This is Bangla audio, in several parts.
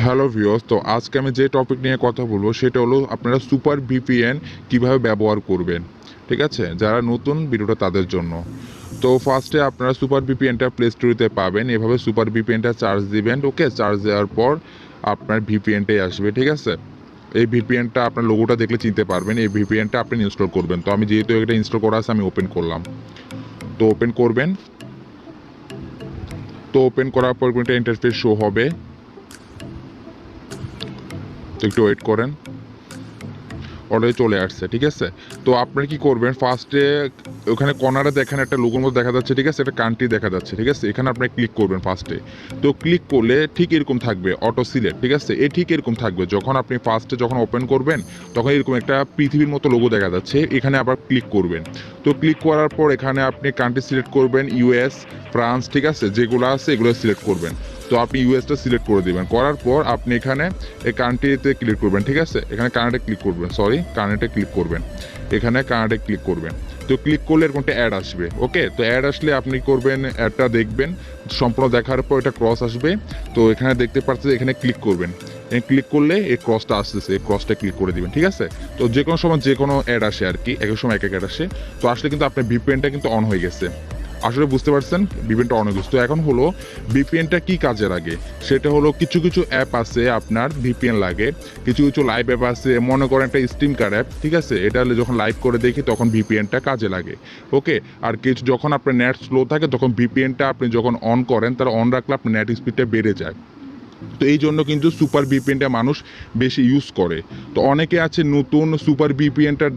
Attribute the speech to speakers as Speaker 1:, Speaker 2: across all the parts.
Speaker 1: হ্যালো ভিউয়ার্স, তো আজকে আমি যে টপিক নিয়ে কথা বলবো সেটা হলো আপনারা সুপার ভিপিএন কিভাবে ব্যবহার করবেন। ঠিক আছে, যারা নতুন ভিডিওটা তাদের জন্য। তো ফার্স্টে আপনারা সুপার ভিপিএনটা প্লে স্টোরিতে পাবেন। এভাবে সুপার ভিপিএনটা চার্জ দিবেন। ওকে, চার্জ দেওয়ার পর আপনার ভিপিএনটাই আসবে। ঠিক আছে, এই ভিপিএনটা আপনার লোগোটা দেখলে চিনতে পারবেন। এই ভিপিএনটা আপনি ইনস্টল করবেন। তো আমি যেহেতু এটা ইনস্টল করা আছে আমি ওপেন করলাম। তো ওপেন করবেন। তো ওপেন করার পর একটা ইন্টারফেস শো হবে। তো একটু ওয়েট করেন। অলরেডি চলে আসছে। ঠিক আছে, তো আপনারা কি করবেন, ফার্স্টে ওখানে কর্নারে দেখেন একটা লোগোর মতো দেখা যাচ্ছে। ঠিক আছে, একটা কান্ট্রি দেখা যাচ্ছে। ঠিক আছে, এখানে আপনারা ক্লিক করবেন ফার্স্টে। তো ক্লিক করলে ঠিক এরকম থাকবে অটো সিলেক্ট। ঠিক আছে, ঠিক এরকম থাকবে। যখন আপনি ফার্স্টে যখন ওপেন করবেন তখন এরকম একটা পৃথিবীর মতো লোগো দেখা যাচ্ছে। এখানে আবার ক্লিক করবেন। তো ক্লিক করার পর এখানে আপনি কান্ট্রি সিলেক্ট করবেন, ইউএস, ফ্রান্স। ঠিক আছে, যেগুলো আছে এগুলো সিলেক্ট করবেন। তো আপনি ইউএসটা সিলেক্ট করে দিবেন। করার পর আপনি এখানে এই কান্ট্রিতে ক্লিক করবেন। ঠিক আছে, এখানে কানাডা ক্লিক করবেন, কানাডা ক্লিক করবেন। এখানে কানাডা ক্লিক করবেন। তো ক্লিক করলে এরকম একটা অ্যাড আসবে। ওকে, তো অ্যাড আসলে আপনি করবেন, অ্যাডটা দেখবেন। সম্পূর্ণ দেখার পর এটা ক্রস আসবে। তো এখানে দেখতে পাচ্ছেন, এখানে ক্লিক করবেন। ক্লিক করলে এই ক্রসটা আসতেছে, এই ক্রসটা ক্লিক করে দিবেন। ঠিক আছে, তো যে কোনো সময় যে কোনো অ্যাড আসে আর কি, এক এক সময় এক এক অ্যাড আসে। তো আসলে কিন্তু আপনার ভিপিএনটা কিন্তু অন হয়ে গেছে। আসলে বুঝতে পারছেন, ভিপিএনটা অন হয়ে গেছে। তো এখন হলো ভিপিএনটা কি কাজে লাগে, সেটা হলো কিছু কিছু অ্যাপ আছে আপনার ভিপিএন লাগে। কিছু কিছু লাইভ অ্যাপ আছে, মনে করেন একটা স্ট্রিম কার অ্যাপ। ঠিক আছে, এটা যখন লাইভ করে দেখি তখন ভিপিএনটা কাজে লাগে। ওকে, আর কিছু যখন আপনার নেট স্লো থাকে তখন ভিপিএনটা আপনি যখন অন করেন, তার অন রাখলে আপনার নেট স্পিডটা বেড়ে যায়। তো এই জন্য কিন্তু সুপার ভিপিএনটা মানুষ বেশি ইউজ করে। তো অনেকে আছে নতুন সুপার ভিপিএনটা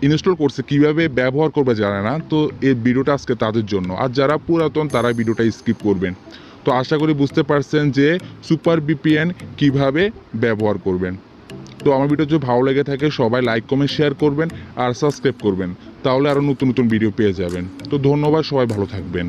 Speaker 1: ইনস্টল করছে, কিভাবে ব্যবহার করবে জানে না। তো এই ভিডিওটা আজকে তাদের জন্য। আর যারা পুরাতন তারা ভিডিওটা স্কিপ করবেন। তো আশা করি বুঝতে পারছেন যে সুপার ভিপিএন কিভাবে ব্যবহার করবেন। তো আমার ভিডিও যদি ভালো লেগে থাকে সবাই লাইক কমেন্ট শেয়ার করবেন আর সাবস্ক্রাইব করবেন, তাহলে আরও নতুন নতুন ভিডিও পেয়ে যাবেন। তো ধন্যবাদ, সবাই ভালো থাকবেন।